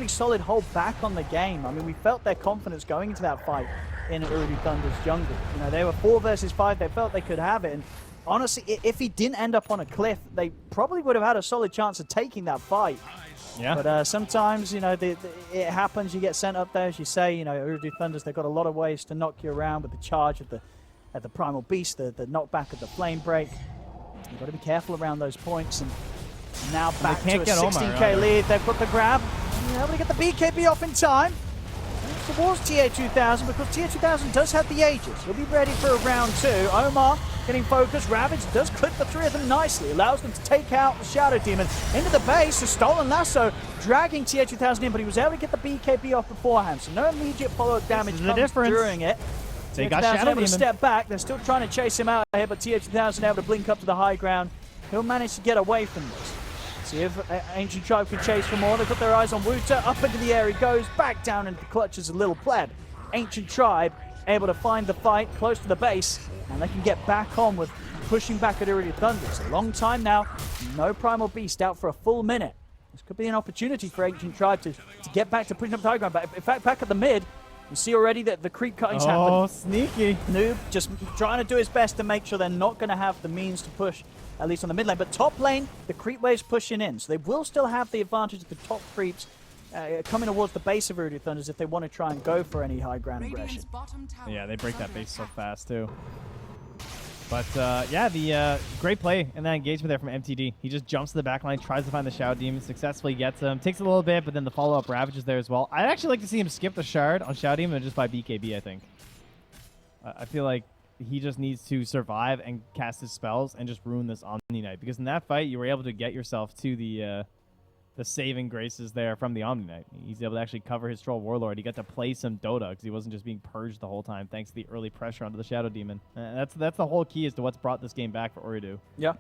solid hold back on the game. I mean, we felt their confidence going into that fight in Ooredoo Thunder's jungle. You know, they were 4 versus 5. They felt they could have it, and honestly, if he didn't end up on a cliff, they probably would have had a solid chance of taking that fight. Yeah. But sometimes, you know, it happens. You get sent up there, as you say. You know, Ooredoo Thunders, they've got a lot of ways to knock you around with the charge of the Primal Beast, the knockback of the Flame Break. You've got to be careful around those points. And now back to a 16k lead. They've got the grab. They're able to get the BKB off in time. Towards TA2000, because TA2000 does have the Aegis. He'll be ready for a round 2. Omar getting focused. Ravage does clip the 3 of them nicely. Allows them to take out the Shadow Demon into the base. A stolen lasso dragging TA2000 in, but he was able to get the BKB off beforehand. So no immediate follow-up damage comes during it. They got Shadow able to step back. They're still trying to chase him out here, but TA2000 able to blink up to the high ground. He'll manage to get away from this. See if Ancient Tribe can chase for more. They've got their eyes on Wooter. Up into the air he goes. Back down into the clutches of Little Pleb. Ancient Tribe able to find the fight close to the base, and they can get back on with pushing back at Ooredoo Thunder. It's a long time now. No Primal Beast out for a full minute. This could be an opportunity for Ancient Tribe to get back to pushing up the high ground. But in fact, back at the mid, you see already that the creep cutting's happened. Oh, sneaky. Noob just trying to do his best to make sure they're not going to have the means to push, at least on the mid lane. But top lane, the creep wave's pushing in. So they will still have the advantage of the top creeps coming towards the base of Ooredoo Thunders if they want to try and go for any high ground aggression. Yeah, they break that base so fast, too. But, yeah, the great play in that engagement there from MTD. He just jumps to the back line, tries to find the Shadow Demon, successfully gets him. Takes a little bit, but then the follow-up Ravage is there as well. I'd actually like to see him skip the Shard on Shadow Demon and just buy BKB, I think. I feel like he just needs to survive and cast his spells and just ruin this Omni Knight. Because in that fight, you were able to get yourself to the saving graces there from the Omni Knight. He's able to actually cover his Troll Warlord. He got to play some Dota because he wasn't just being purged the whole time thanks to the early pressure onto the Shadow Demon. That's the whole key as to what's brought this game back for Ooredoo. Yeah.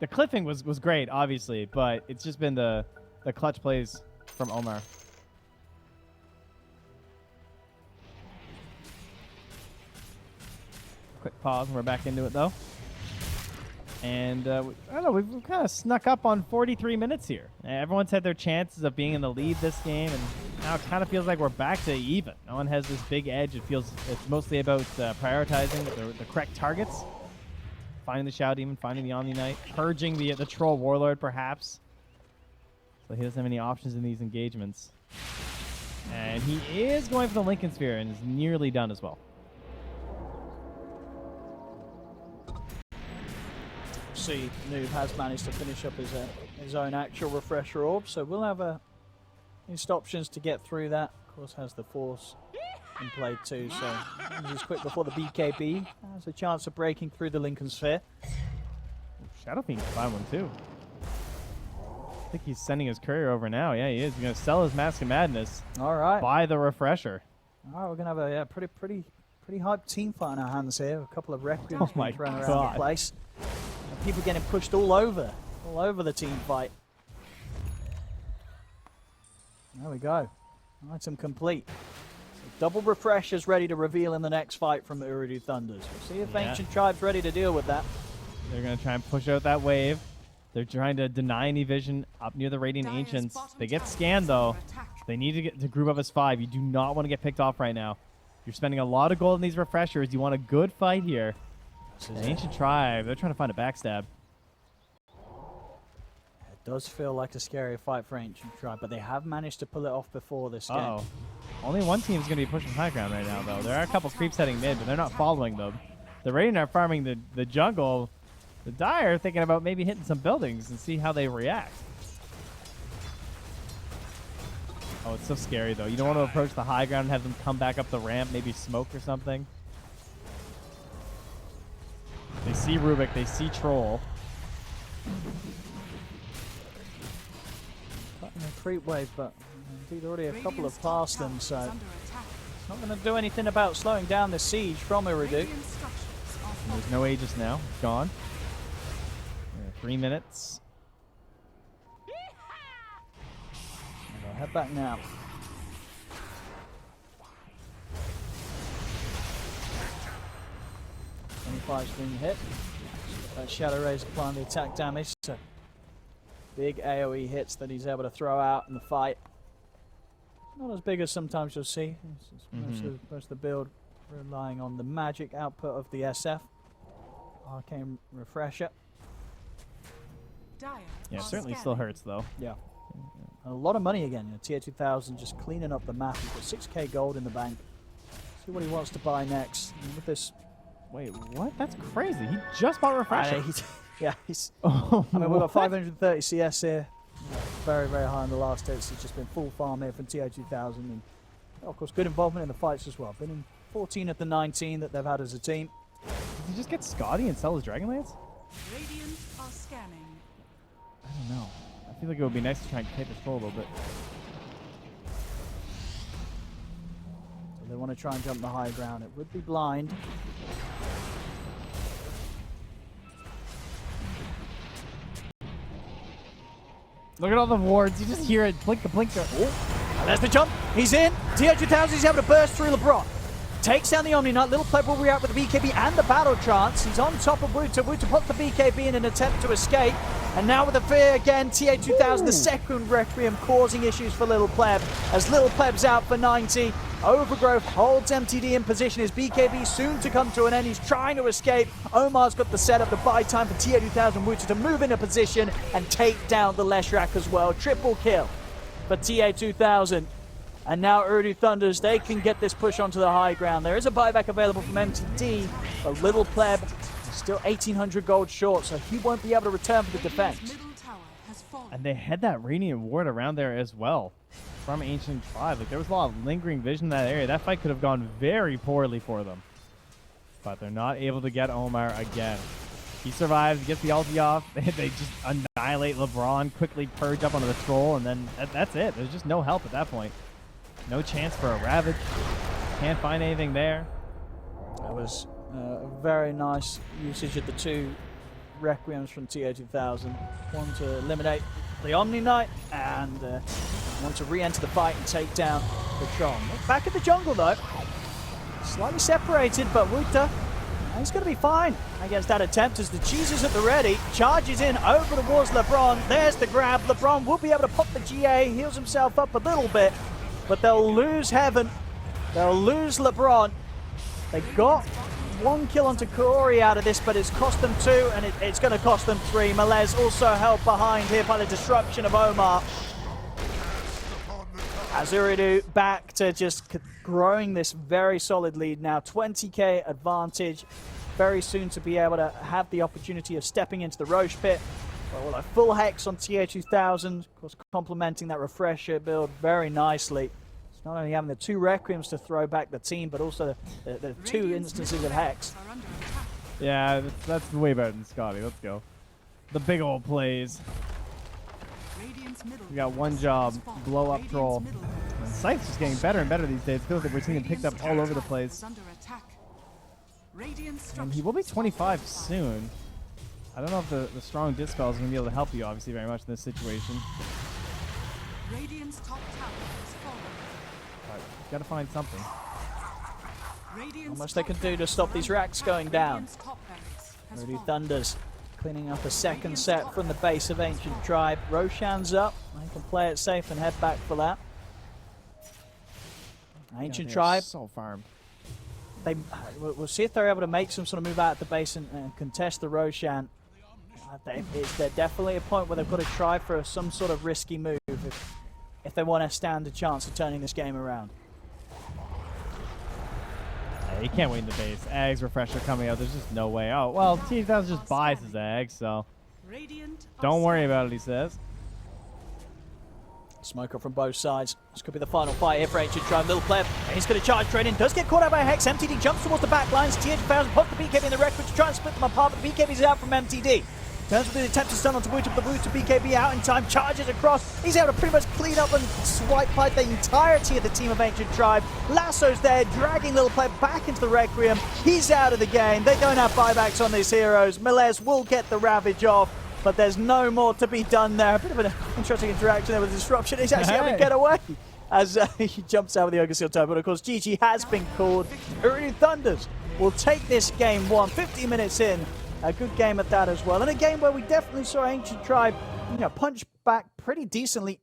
The cliffing was great, obviously, but it's just been the clutch plays from Omar. Quick pause, and we're back into it, though. And, I don't know, we've kind of snuck up on 43 minutes here. Everyone's had their chances of being in the lead this game, and now it kind of feels like we're back to even. No one has this big edge. It feels it's mostly about prioritizing the correct targets, finding the Shadow Demon, finding the Omni Knight, purging the Troll Warlord, perhaps. So he doesn't have any options in these engagements. And he is going for the Lincoln Sphere and is nearly done as well. See, Noob has managed to finish up his own actual refresher orb, so we'll have at least options to get through that. Of course, has the Force in play too, so he's quick before the BKB has a chance of breaking through the Lincoln Sphere. Shadow Fiend can find one too. I think he's sending his courier over now. Yeah, he is. He's going to sell his Mask of Madness. All right. Buy the refresher. All right, we're going to have a pretty hyped team fight in our hands here. A couple of Requiems Oh my being thrown around God. the place. And people getting pushed all over the team fight. There we go. Item complete. So double refreshers ready to reveal in the next fight from the Ooredoo Thunders. We'll see if Yeah. Ancient Tribe's ready to deal with that. They're going to try and push out that wave. They're trying to deny any vision up near the Radiant Dire's Ancients. bottom They get tower scanned, is though. under attack. They need to get to group up as 5. You do not want to get picked off right now. You're spending a lot of gold on these refreshers. You want a good fight here. The Ancient Tribe, they're trying to find a backstab. It does feel like a scary fight for Ancient Tribe, but they have managed to pull it off before this game. Uh-oh. Only one team's going to be pushing high ground right now, though. There are a couple creeps heading mid, but they're not following them. The Radiant are farming the jungle. The Dire are thinking about maybe hitting some buildings and see how they react. Oh, it's so scary, though. You don't want to approach the high ground and have them come back up the ramp, maybe smoke or something. They see Rubik. They see Troll. Cutting a creep wave, but indeed already a couple Radiant's have top passed them, tower is so under attack. it's not going to do anything about slowing down the siege from Ooredoo. Radiant structures are And there's no Aegis now. It's gone. 3 minutes. I'll head back now. Is being hit. That Shadow Rays applying the attack damage. So big AoE hits that he's able to throw out in the fight. Not as big as sometimes you'll see. Most of the build relying on the magic output of the SF. Arcane Refresher. dire. Yeah, it are certainly still scanning. hurts, though. Yeah. And a lot of money again. You know, Tier 2000 just cleaning up the map. He's got 6k gold in the bank. See what he wants to buy next. And with this, Wait, what? That's crazy. He just bought refresher. he's. Oh, I mean, we've got what? 530 CS here. Very, very high in the last hits. He's just been full farm here from Tier 2000. And of course, good involvement in the fights as well. Been in 14 of the 19 that they've had as a team. Did he just get Scotty and sell his Dragonlance? Radiant are scanning. I don't know. I feel like it would be nice to try and take this troll a little bit. So they want to try and jump the high ground. It would be blind. Look at all the wards. You just hear it blink blinker. Oh, there's the jump. He's in. Tier 2000, he's able to burst through LeBron. Takes down the Omni Knight. Little Pleb will react with the BKB and the Battle Trance. He's on top of Wuta. Wuta pops the BKB in an attempt to escape. And now with the fear again, TA 2000, the second Requiem, causing issues for Little Pleb. As Little Pleb's out for 90. Overgrowth holds MTD in position. His BKB soon to come to an end. He's trying to escape. Omar's got the setup to buy time for TA 2000 Wuta to move into position and take down the Leshrac as well. Triple kill for TA 2000. And now Ooredoo Thunders, they can get this push onto the high ground. There is a buyback available from MTD, but Little Pleb is still 1,800 gold short, so he won't be able to return for the defense. Middle tower has fallen. And they had that Radiant Ward around there as well from Ancient Tribe. Like, there was a lot of lingering vision in that area. That fight could have gone very poorly for them. But they're not able to get Omar again. He survives, gets the ulti off. They just annihilate LeBron, quickly purge up onto the troll, and then that's it. There's just no help at that point. No chance for a Ravage. Can't find anything there. That was a very nice usage of the two Requiems from TA 2000. One to eliminate the Omni Knight, and one to re-enter the fight and take down the Tron. Back at the jungle though. Slightly separated, but Wuta, he's going to be fine against that attempt as the cheese is at the ready. Charges in over towards LeBron. There's the grab. LeBron will be able to pop the GA, heals himself up a little bit. But they'll lose Heaven. They'll lose LeBron. They got one kill onto Kaori out of this, but it's cost them two, and it's going to cost them three. Melez also held behind here by the disruption of Omar. As Ooredoo back to just growing this very solid lead now, 20k advantage. Very soon to be able to have the opportunity of stepping into the Roche pit. Well, a full hex on TA2000, of course, complementing that refresher build very nicely. It's not only having the 2 Requiems to throw back the team, but also the 2 instances of hex. Are under attack. Yeah, that's way better than Scotty. Let's go. The big old plays. Radiant's middle We got one barracks job, has fallen. blow up Radiant's troll. middle barracks Scythe's just getting better and better these days. It feels like we're seeing him picked up all over the place. is under attack. Radiant And he will be structures 25 are soon. I don't know if the strong dispel is going to be able to help you, obviously, very much in this situation. fortified. Radiant's top tower has fallen. But got to find something. Radiant's Much they top can do to barracks stop are these under racks attack. going down. Radiant's top barracks has Ooredoo fallen. Thunders cleaning up a second set from the base of Ancient Tribe. Roshan's up. They can play it safe and head back for that. Ancient God, they are Tribe, so farmed. we'll see if they're able to make some sort of move out at the base and contest the Roshan. They're definitely a point where they've got to try for some sort of risky move if they want to stand a chance of turning this game around. Yeah, you can't wait in the base. Eggs, refresher coming out. There's just no way. Oh, well, T1000 just buys his eggs, so Radiant are don't worry scanning. about it, he says. Smoker from both sides. This could be the final fight here for Ancient Tribe. Little player, he's going to charge straight in. Does get caught out by a Hex. MTD jumps towards the back lines. TH1000 pops the BKB in the record to try and split them apart, but the BKB's out from MTD. Turns with the attempt to stun onto Woot, but Woot to BKB out in time, charges across. He's able to pretty much clean up and swipe by the entirety of the team of Ancient Tribe. Lasso's there, dragging Little Player back into the Requiem. He's out of the game. They don't have buybacks on these heroes. Melez will get the Ravage off, but there's no more to be done there. A bit of an interesting interaction there with Disruption. He's actually able to get away as he jumps out with the Ogre Seal toe. But of course, GG has been called. Ooredoo Thunders will take this game 1, 15 minutes in. A good game at that as well. And a game where we definitely saw Ancient Tribe, punch back pretty decently.